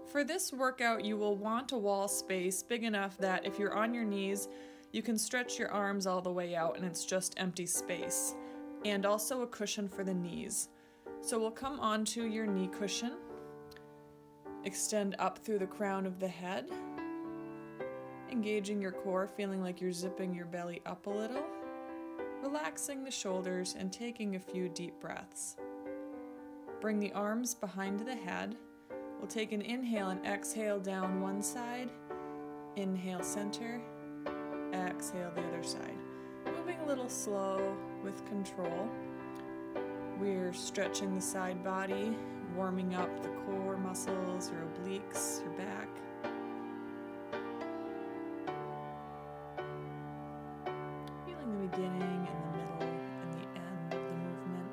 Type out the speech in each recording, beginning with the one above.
For this workout, you will want a wall space big enough that if you're on your knees, you can stretch your arms all the way out and it's just empty space. And also a cushion for the knees. So we'll come onto your knee cushion, extend up through the crown of the head, engaging your core, feeling like you're zipping your belly up a little, relaxing the shoulders and taking a few deep breaths. Bring the arms behind the head. We'll take an inhale and exhale down one side, inhale center, exhale the other side. Moving a little slow with control. We're stretching the side body, warming up the core muscles, your obliques, your back. Feeling the beginning and the middle and the end of the movement.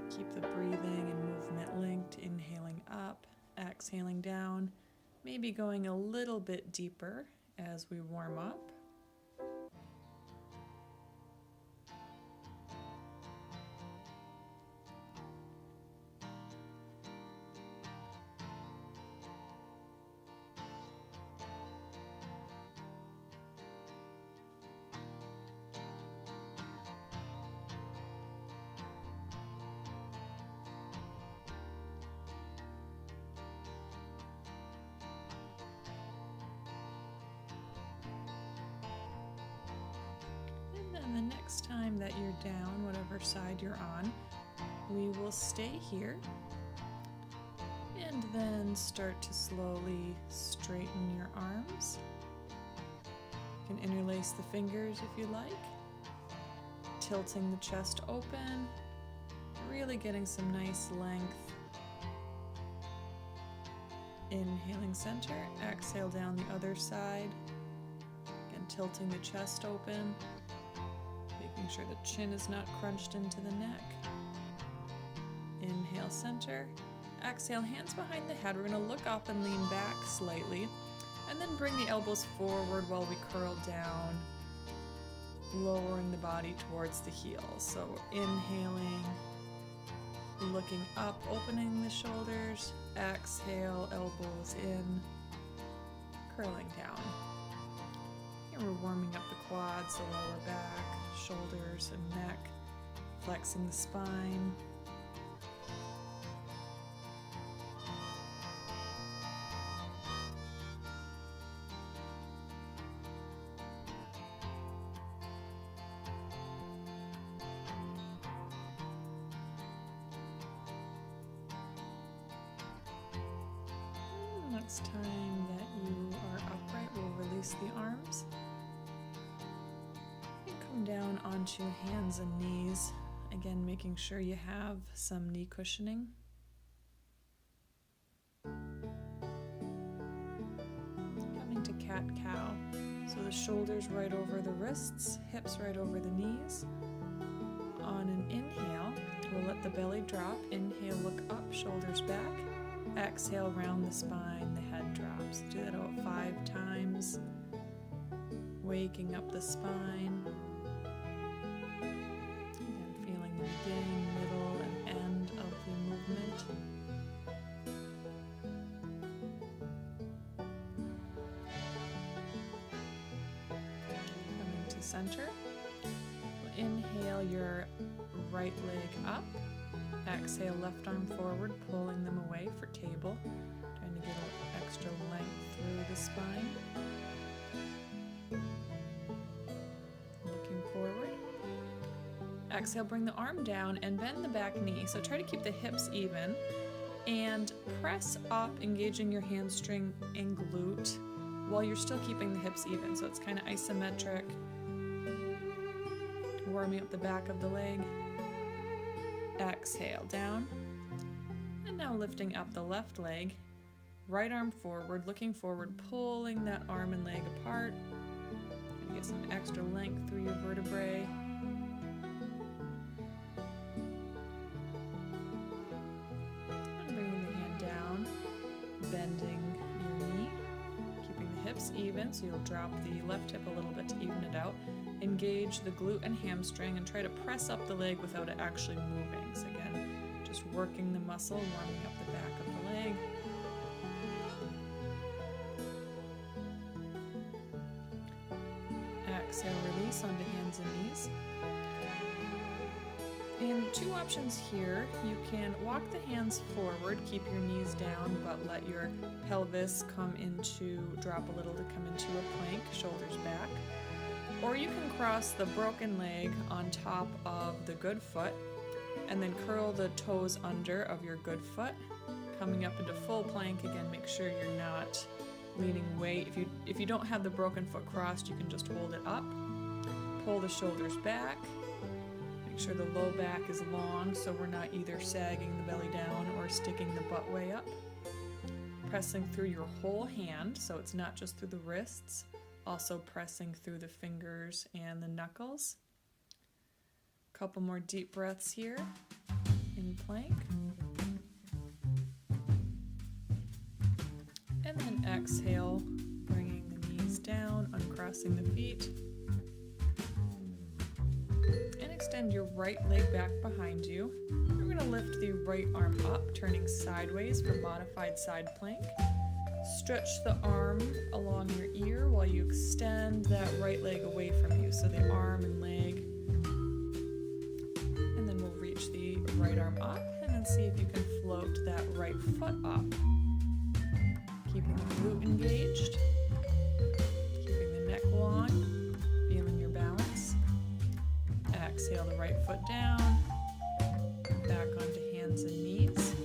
Keep the breathing and movement linked, inhaling up, exhaling down, maybe going a little bit deeper as we warm up. And the next time that you're down, whatever side you're on, we will stay here and then start to slowly straighten your arms. You can interlace the fingers if you like, tilting the chest open, really getting some nice length. Inhaling center, exhale down the other side, again tilting the chest open. Making sure the chin is not crunched into the neck. Inhale, center. Exhale, hands behind the head. We're going to look up and lean back slightly. And then bring the elbows forward while we curl down, lowering the body towards the heels. So inhaling, looking up, opening the shoulders. Exhale, elbows in, curling down. And we're warming up the quads, the lower back, shoulders and neck, flexing the spine. Next time that you are upright, we'll release the arms. Come down onto hands and knees, again making sure you have some knee cushioning. Coming to cat-cow, so the shoulders right over the wrists, hips right over the knees. On an inhale, we'll let the belly drop. Inhale, look up, shoulders back. Exhale, round the spine, the head drops. Do that about 5 times, waking up the spine. Beginning, middle, and end of the movement. Coming to center. We'll inhale your right leg up. Exhale, left arm forward, pulling them away for table. Trying to get a little extra length through the spine. Looking forward. Exhale, bring the arm down and bend the back knee. So try to keep the hips even and press up, engaging your hamstring and glute while you're still keeping the hips even. So it's kind of isometric, warming up the back of the leg. Exhale, down. And now lifting up the left leg, right arm forward, looking forward, pulling that arm and leg apart. And get some extra length through your vertebrae. Bending your knee, keeping the hips even, so you'll drop the left hip a little bit to even it out, Engage the glute and hamstring and try to press up the leg without it actually moving. So again, just working the muscle, warming up the back of the leg. Exhale, release onto hands and knees. And two options here. You can walk the hands forward, keep your knees down, but let your pelvis drop a little to come into a plank, shoulders back. Or you can cross the broken leg on top of the good foot and then curl the toes under of your good foot. Coming up into full plank, again, make sure you're not leaning way. If you don't have the broken foot crossed, you can just hold it up. Pull the shoulders back. Make sure the low back is long so we're not either sagging the belly down or sticking the butt way up. Pressing through your whole hand, so it's not just through the wrists, also pressing through the fingers and the knuckles. Couple more deep breaths here in plank. And then exhale, bringing the knees down, uncrossing the feet. And extend your right leg back behind you. We're going to lift the right arm up, turning sideways for modified side plank. Stretch the arm along your ear while you extend that right leg away from you. So the arm and leg. And then we'll reach the right arm up and then see if you can float that right foot up. Keeping the glute engaged. Keeping the neck long. Feeling your balance. Exhale the right foot down. Back onto hands and knees.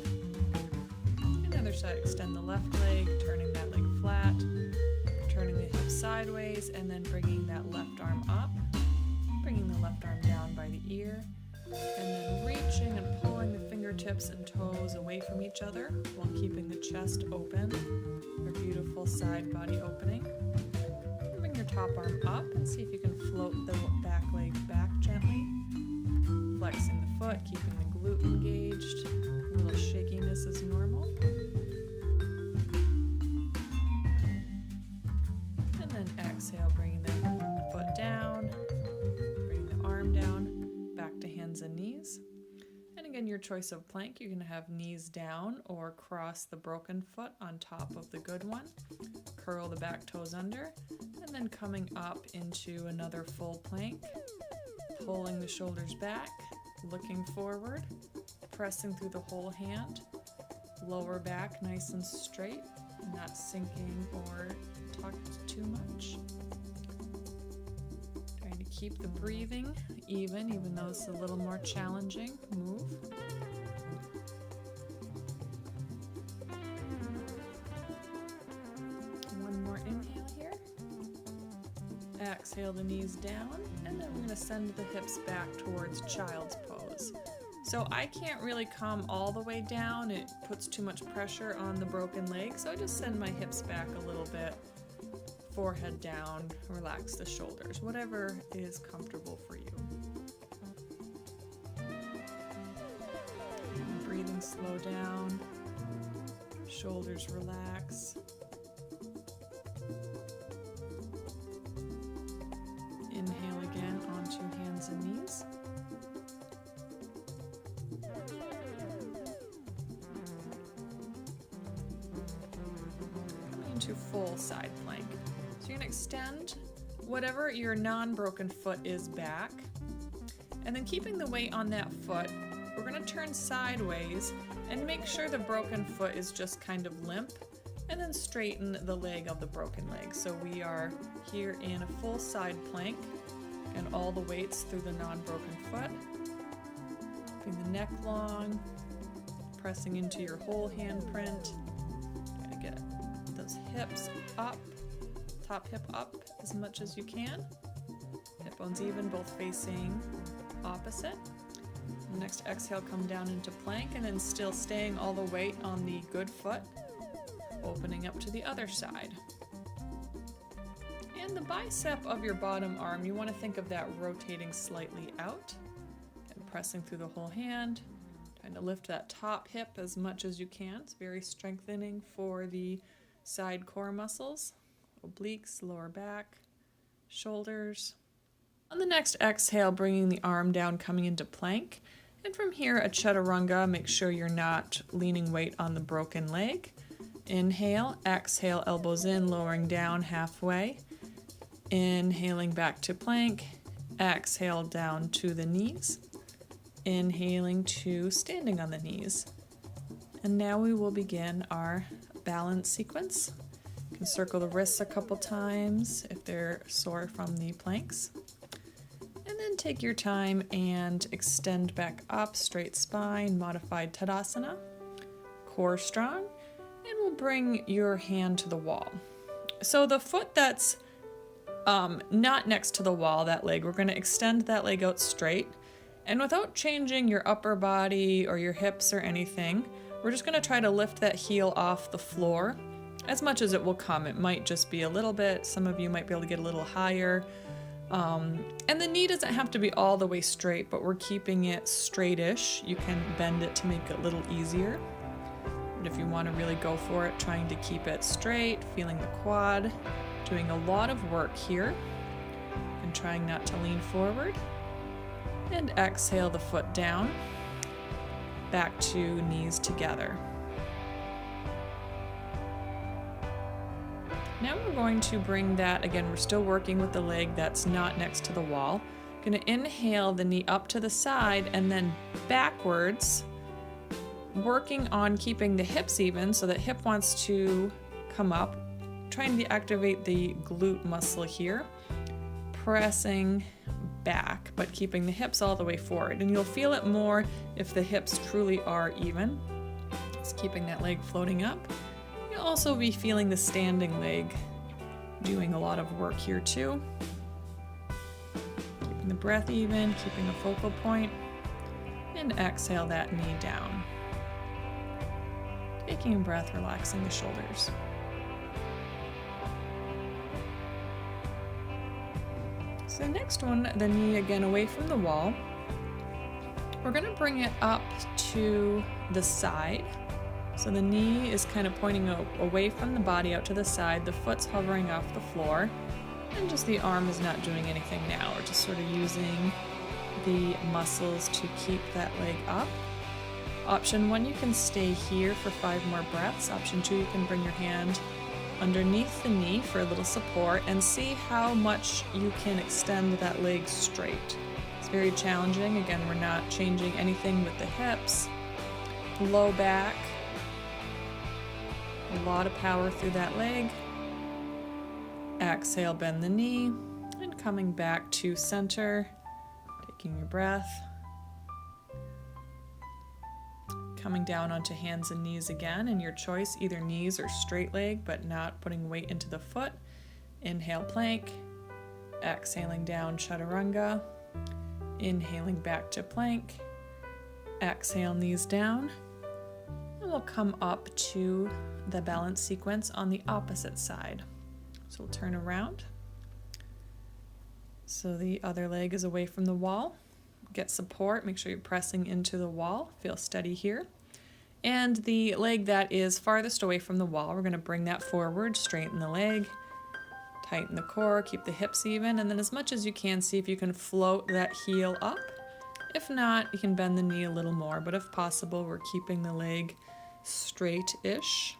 Other side, extend the left leg, turning that leg flat, turning the hip sideways, and then bringing that left arm up, bringing the left arm down by the ear, and then reaching and pulling the fingertips and toes away from each other while keeping the chest open, your beautiful side body opening. Bring your top arm up and see if you can float the back leg back gently, flexing the foot, keeping the glute engaged. A little shakiness is normal. Exhale, bringing the foot down, bringing the arm down, back to hands and knees. And again, your choice of plank, you can have knees down or cross the broken foot on top of the good one. Curl the back toes under, and then coming up into another full plank, pulling the shoulders back, looking forward, pressing through the whole hand, lower back nice and straight, not sinking or tucked too much. Trying to keep the breathing even though it's a little more challenging move. One more inhale here. Exhale the knees down, and then we're going to send the hips back towards child's pose. So I can't really come all the way down, it puts too much pressure on the broken leg, so I just send my hips back a little bit, forehead down, relax the shoulders, whatever is comfortable for you. And breathing slow down, shoulders relax. Inhale again onto hands and knees. Into full side plank. So you're going to extend whatever your non-broken foot is back, and then keeping the weight on that foot, we're going to turn sideways and make sure the broken foot is just kind of limp, and then straighten the leg of the broken leg. So we are here in a full side plank, and all the weights through the non-broken foot. Keeping the neck long, pressing into your whole handprint. Try to get those hips up, top hip up as much as you can. Hip bones even, both facing opposite. Next exhale, come down into plank, and then still staying all the weight on the good foot, opening up to the other side. And the bicep of your bottom arm, you want to think of that rotating slightly out and pressing through the whole hand, trying to lift that top hip as much as you can. It's very strengthening for the side core muscles, obliques, lower back, shoulders. On the next exhale, bringing the arm down, coming into plank. And from here, a chaturanga. Make sure you're not leaning weight on the broken leg. Inhale, exhale, elbows in, lowering down halfway. Inhaling back to plank. Exhale down to the knees. Inhaling to standing on the knees. And now we will begin our balance sequence. You can circle the wrists a couple times if they're sore from the planks. And then take your time and extend back up, straight spine, modified Tadasana, core strong, and we'll bring your hand to the wall. So the foot that's not next to the wall, that leg, we're going to extend that leg out straight, and without changing your upper body or your hips or anything, we're just going to try to lift that heel off the floor as much as it will come. It might just be a little bit, some of you might be able to get a little higher. And the knee doesn't have to be all the way straight, but we're keeping it straightish. You can bend it to make it a little easier. But if you want to really go for it, trying to keep it straight, feeling the quad, doing a lot of work here, and trying not to lean forward. And exhale the foot down, back to knees together. Now we're going to bring that, again, we're still working with the leg that's not next to the wall. Going to inhale the knee up to the side and then backwards, working on keeping the hips even so that hip wants to come up, trying to activate the glute muscle here, pressing back, but keeping the hips all the way forward. And you'll feel it more if the hips truly are even. Just keeping that leg floating up. You'll also be feeling the standing leg doing a lot of work here too. Keeping the breath even, keeping a focal point, and exhale that knee down. Taking a breath, relaxing the shoulders. So the next one, the knee again away from the wall. We're going to bring it up to the side. So the knee is kind of pointing away from the body out to the side, the foot's hovering off the floor, and just the arm is not doing anything now. We're just sort of using the muscles to keep that leg up. Option 1, you can stay here for 5 more breaths. Option 2, you can bring your hand underneath the knee for a little support and see how much you can extend that leg straight. It's very challenging. Again, we're not changing anything with the hips, low back. A lot of power through that leg. Exhale, bend the knee, and coming back to center, taking your breath. Coming down onto hands and knees again, and your choice, either knees or straight leg, but not putting weight into the foot. Inhale, plank. Exhaling down, chaturanga. Inhaling back to plank. Exhale, knees down. And we'll come up to the balance sequence on the opposite side. So we'll turn around. So the other leg is away from the wall. Get support, make sure you're pressing into the wall. Feel steady here. And the leg that is farthest away from the wall, we're going to bring that forward, straighten the leg, tighten the core, keep the hips even, and then as much as you can, see if you can float that heel up. If not, you can bend the knee a little more, but if possible, we're keeping the leg straight-ish.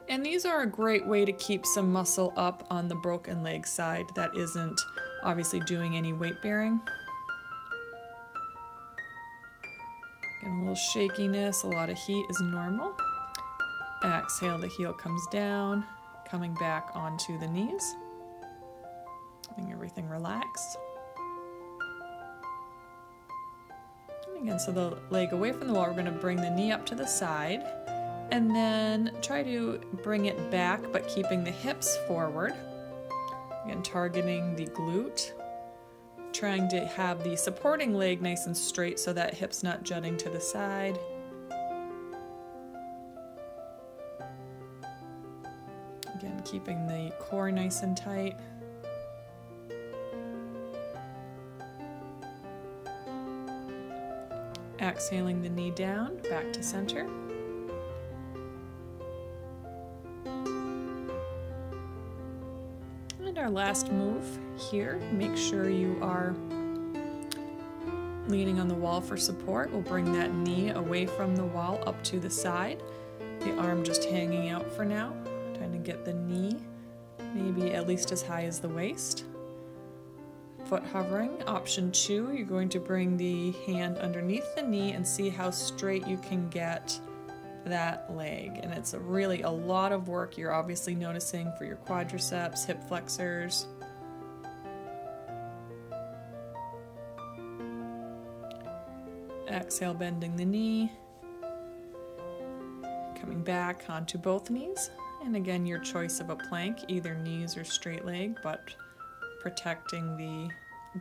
And these are a great way to keep some muscle up on the broken leg side that isn't obviously doing any weight bearing. Getting a little shakiness, a lot of heat is normal. Exhale, the heel comes down, coming back onto the knees. Letting everything relax. And again, so the leg away from the wall, we're going to bring the knee up to the side. And then try to bring it back, but keeping the hips forward. Again, targeting the glute. Trying to have the supporting leg nice and straight so that hip's not jutting to the side. Again, keeping the core nice and tight. Exhaling the knee down, back to center. our last move here, make sure you are leaning on the wall for support. We'll bring that knee away from the wall up to the side. The arm just hanging out for now. Trying to get the knee maybe at least as high as the waist. Foot hovering. Option 2, you're going to bring the hand underneath the knee and see how straight you can get that leg. And it's really a lot of work you're obviously noticing for your quadriceps, hip flexors. Exhale, bending the knee. Coming back onto both knees. And again, your choice of a plank, either knees or straight leg, but protecting the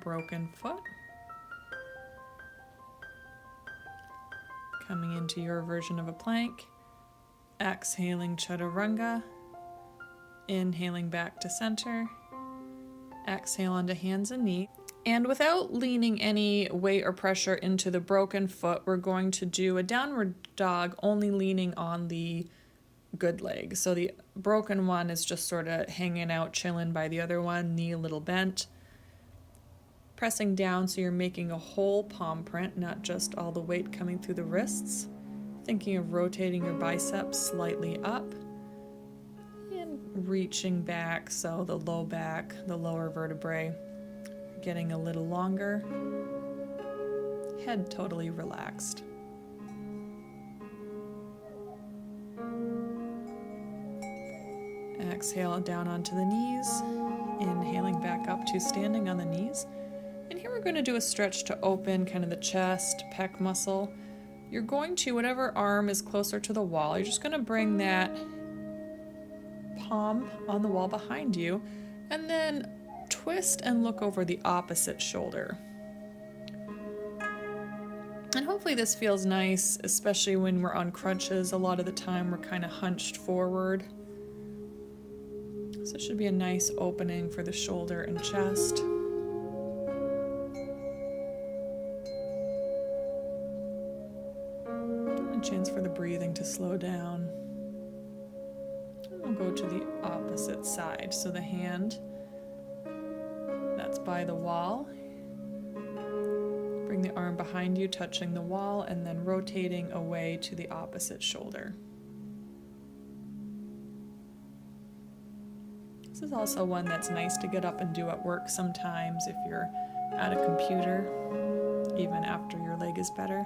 broken foot. Coming into your version of a plank. Exhaling chaturanga. Inhaling back to center. Exhale onto hands and knees. And without leaning any weight or pressure into the broken foot, we're going to do a downward dog, only leaning on the good leg. So the broken one is just sort of hanging out, chilling by the other one, knee a little bent. Pressing down so you're making a whole palm print, not just all the weight coming through the wrists. Thinking of rotating your biceps slightly up. And reaching back, so the low back, the lower vertebrae, getting a little longer. Head totally relaxed. Exhale down onto the knees, inhaling back up to standing on the knees. And here we're going to do a stretch to open kind of the chest, pec muscle. You're going to, whatever arm is closer to the wall, you're just going to bring that palm on the wall behind you, and then twist and look over the opposite shoulder. And hopefully this feels nice, especially when we're on crunches. A lot of the time we're kind of hunched forward. So it should be a nice opening for the shoulder and chest. And a chance for the breathing to slow down. And we'll go to the opposite side. So the hand that's by the wall. Bring the arm behind you, touching the wall, and then rotating away to the opposite shoulder. This is also one that's nice to get up and do at work sometimes if you're at a computer, even after your leg is better.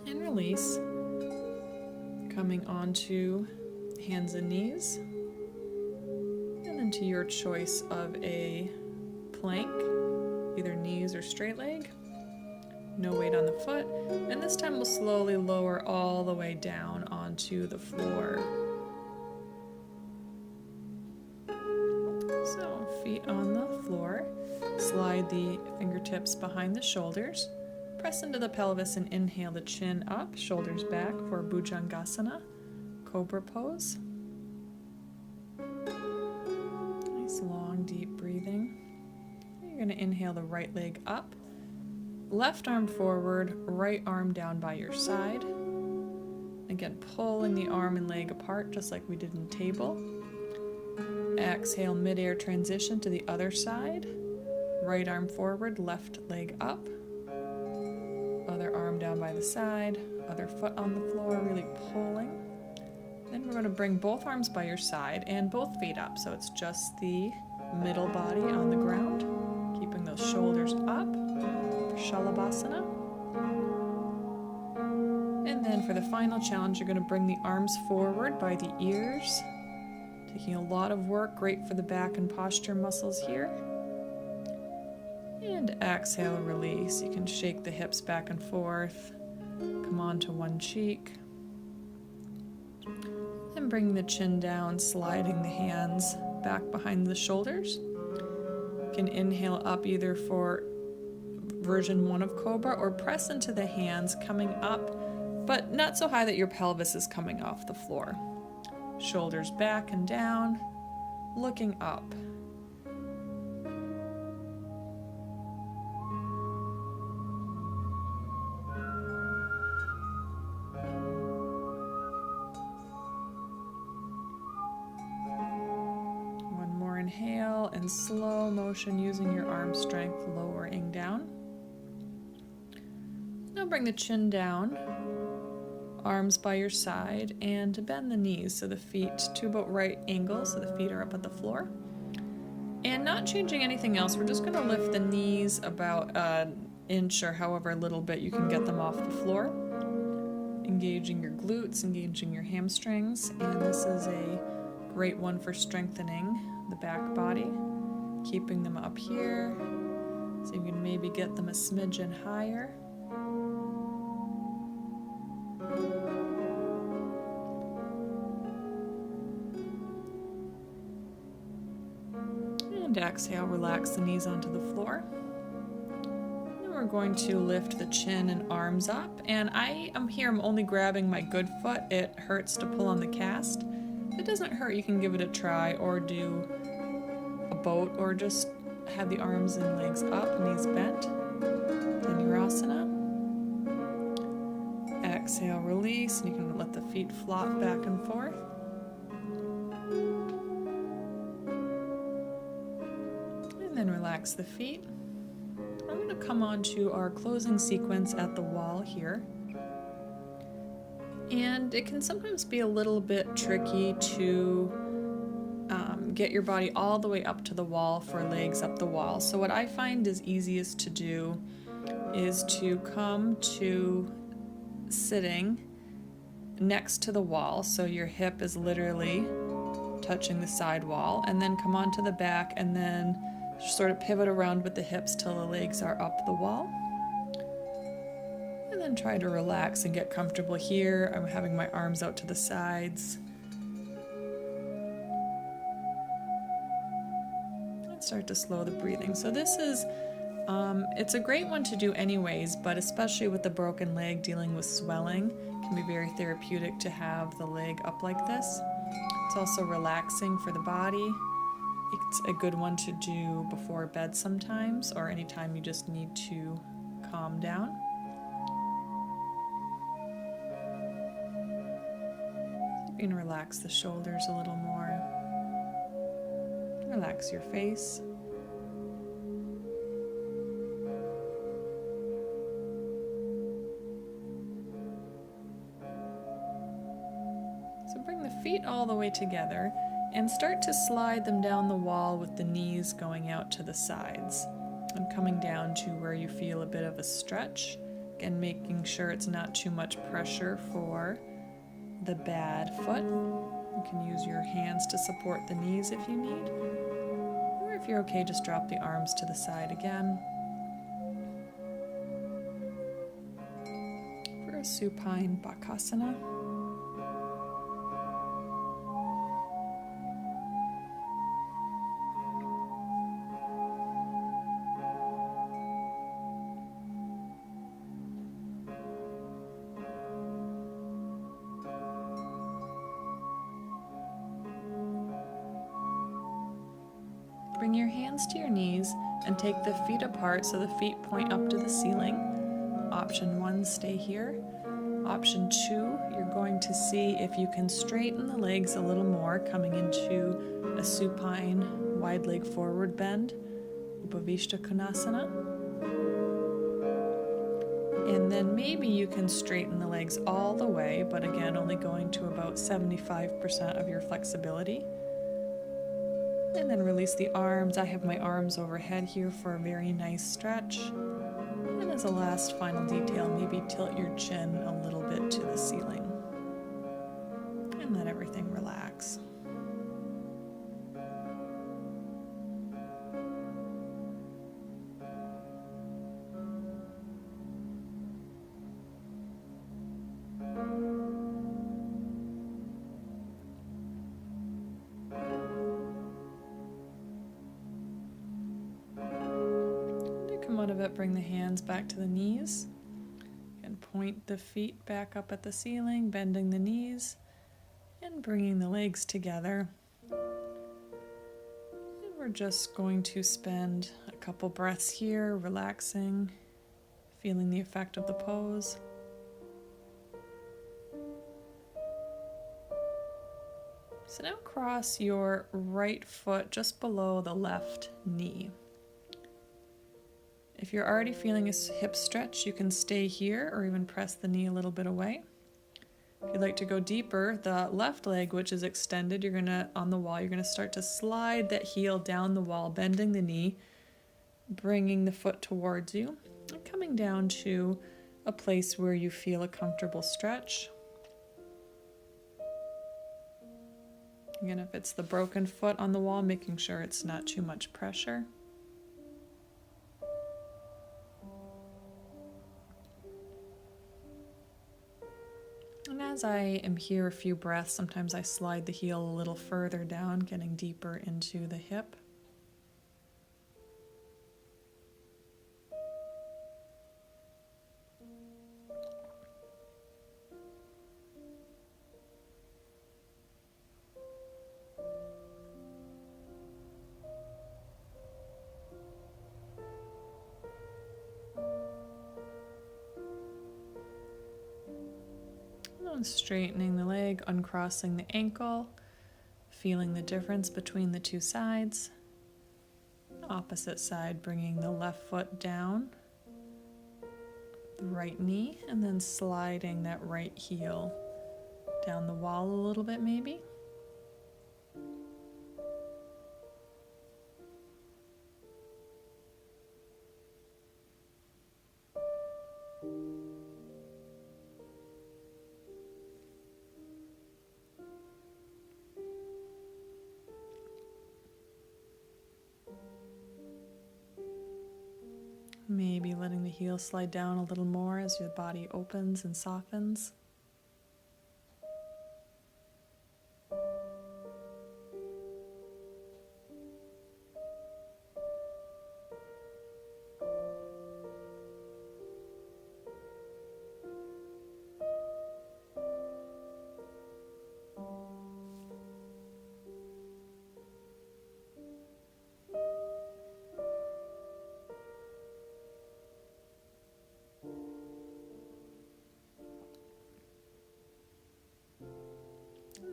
And release, coming onto hands and knees. To your choice of a plank, either knees or straight leg. No weight on the foot. And this time we'll slowly lower all the way down onto the floor. So feet on the floor. Slide the fingertips behind the shoulders. Press into the pelvis and inhale the chin up, shoulders back for Bhujangasana, Cobra pose. Long, deep breathing. You're going to inhale the right leg up, left arm forward, right arm down by your side. Again, pulling the arm and leg apart just like we did in table. Exhale, midair transition to the other side. Right arm forward, left leg up. Other arm down by the side, other foot on the floor, really pulling. Then we're going to bring both arms by your side and both feet up, so it's just the middle body on the ground, keeping those shoulders up for Shavasana. And then for the final challenge, you're going to bring the arms forward by the ears, taking a lot of work, great for the back and posture muscles here. And exhale, release. You can shake the hips back and forth, come onto one cheek. And bring the chin down, sliding the hands back behind the shoulders. You can inhale up either for version 1 of Cobra or press into the hands coming up, but not so high that your pelvis is coming off the floor. Shoulders back and down, looking up. in slow motion using your arm strength, lowering down. Now bring the chin down, arms by your side, and bend the knees so the feet to about right angles, so the feet are up at the floor. And not changing anything else, we're just going to lift the knees about an inch or however little bit you can get them off the floor. Engaging your glutes, engaging your hamstrings, and this is a great one for strengthening the back body. Keeping them up here, so you can maybe get them a smidgen higher. And exhale, relax the knees onto the floor. Then we're going to lift the chin and arms up. And I am here, I'm only grabbing my good foot. It hurts to pull on the cast. If it doesn't hurt, you can give it a try or do a boat or just have the arms and legs up, knees bent. Dhanurasana. Exhale, release, and you can let the feet flop back and forth. And then relax the feet. I'm going to come on to our closing sequence at the wall here. And it can sometimes be a little bit tricky to get your body all the way up to the wall for legs up the wall. So what I find is easiest to do is to come to sitting next to the wall, so your hip is literally touching the side wall, and then come onto the back and then sort of pivot around with the hips till the legs are up the wall. And then try to relax and get comfortable here. I'm having my arms out to the sides. And start to slow the breathing. So this is it's a great one to do anyways, but especially with the broken leg, dealing with swelling, it can be very therapeutic to have the leg up like this. It's also relaxing for the body. It's a good one to do before bed sometimes, or anytime you just need to calm down. You can relax the shoulders a little more. Relax your face. So bring the feet all the way together and start to slide them down the wall with the knees going out to the sides and coming down to where you feel a bit of a stretch. Again, making sure it's not too much pressure for the bad foot. You can use your hands to support the knees if you need. Or if you're okay, just drop the arms to the side again. For a Supine Bakasana. Bring your hands to your knees and take the feet apart so the feet point up to the ceiling. Option 1, stay here. Option 2, you're going to see if you can straighten the legs a little more, coming into a supine wide leg forward bend, Upavishta Konasana. And then maybe you can straighten the legs all the way, but again, only going to about 75% of your flexibility. And then release the arms. I have my arms overhead here for a very nice stretch. And as a last final detail, maybe tilt your chin a little bit to the ceiling. And let everything relax. Come out of it, bring the hands back to the knees and point the feet back up at the ceiling, bending the knees and bringing the legs together. And we're just going to spend a couple breaths here, relaxing, feeling the effect of the pose. So now cross your right foot just below the left knee. If you're already feeling a hip stretch, you can stay here or even press the knee a little bit away. If you'd like to go deeper, the left leg, which is extended, on the wall, you're gonna start to slide that heel down the wall, bending the knee, bringing the foot towards you, and coming down to a place where you feel a comfortable stretch. Again, if it's the broken foot on the wall, making sure it's not too much pressure. And as I am here a few breaths, sometimes I slide the heel a little further down, getting deeper into the hip. Straightening the leg, uncrossing the ankle, feeling the difference between the two sides. Opposite side, bringing the left foot down, the right knee, and then sliding that right heel down the wall a little bit maybe. Maybe letting the heel slide down a little more as your body opens and softens.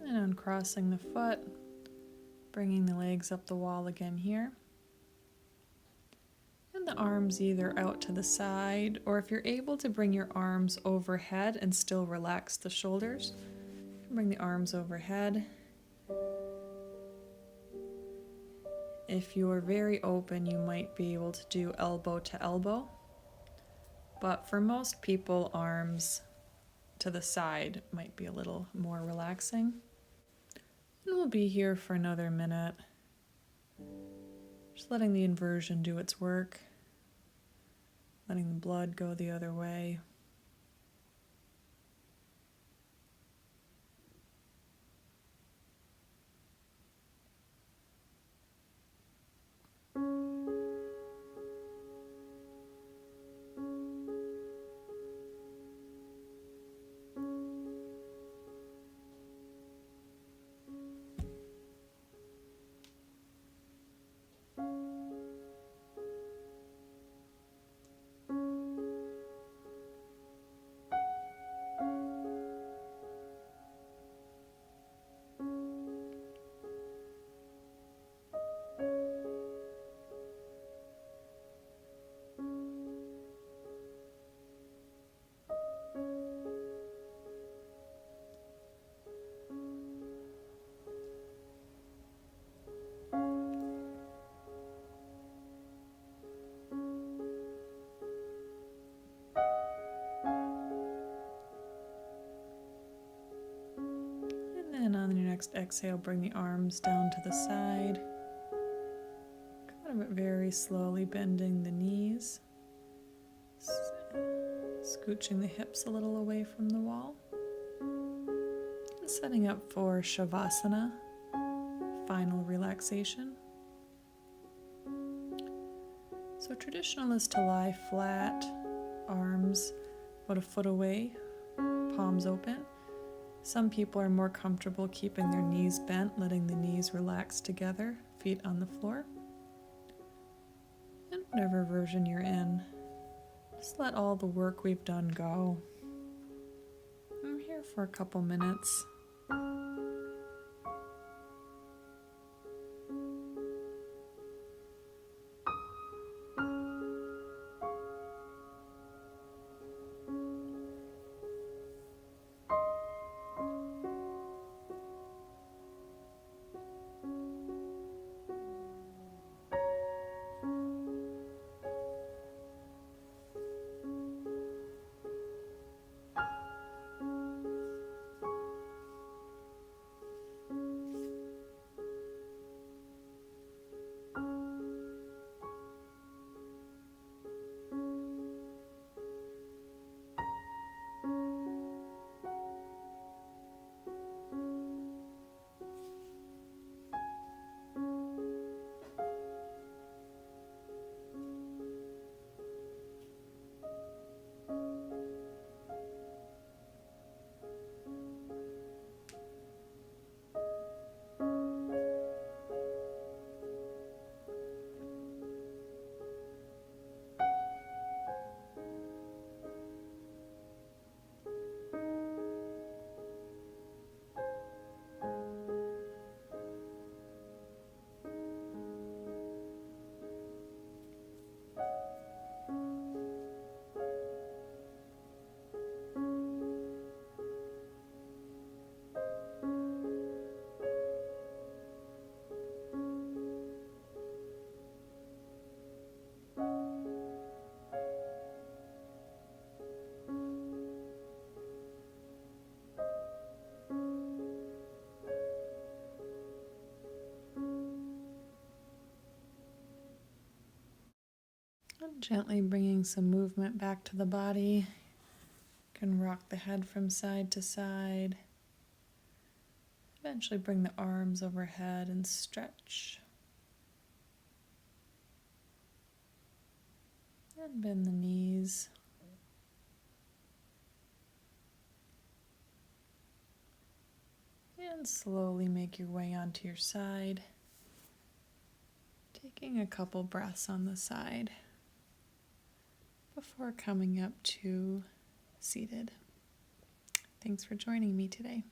And uncrossing the foot, bringing the legs up the wall again here. And the arms either out to the side, or if you're able to bring your arms overhead and still relax the shoulders, bring the arms overhead. If you are very open, you might be able to do elbow to elbow. But for most people, arms to the side might be a little more relaxing. And we'll be here for another minute. Just letting the inversion do its work. Letting the blood go the other way. And on your next exhale, bring the arms down to the side. Kind of very slowly bending the knees. Scooching the hips a little away from the wall. And setting up for Shavasana, final relaxation. So traditional is to lie flat, arms about a foot away, palms open. Some people are more comfortable keeping their knees bent, letting the knees relax together, feet on the floor. And whatever version you're in, just let all the work we've done go. I'm here for a couple minutes. And gently bringing some movement back to the body. You can rock the head from side to side. Eventually bring the arms overhead and stretch. And bend the knees. And slowly make your way onto your side. Taking a couple breaths on the side before coming up to seated. Thanks for joining me today.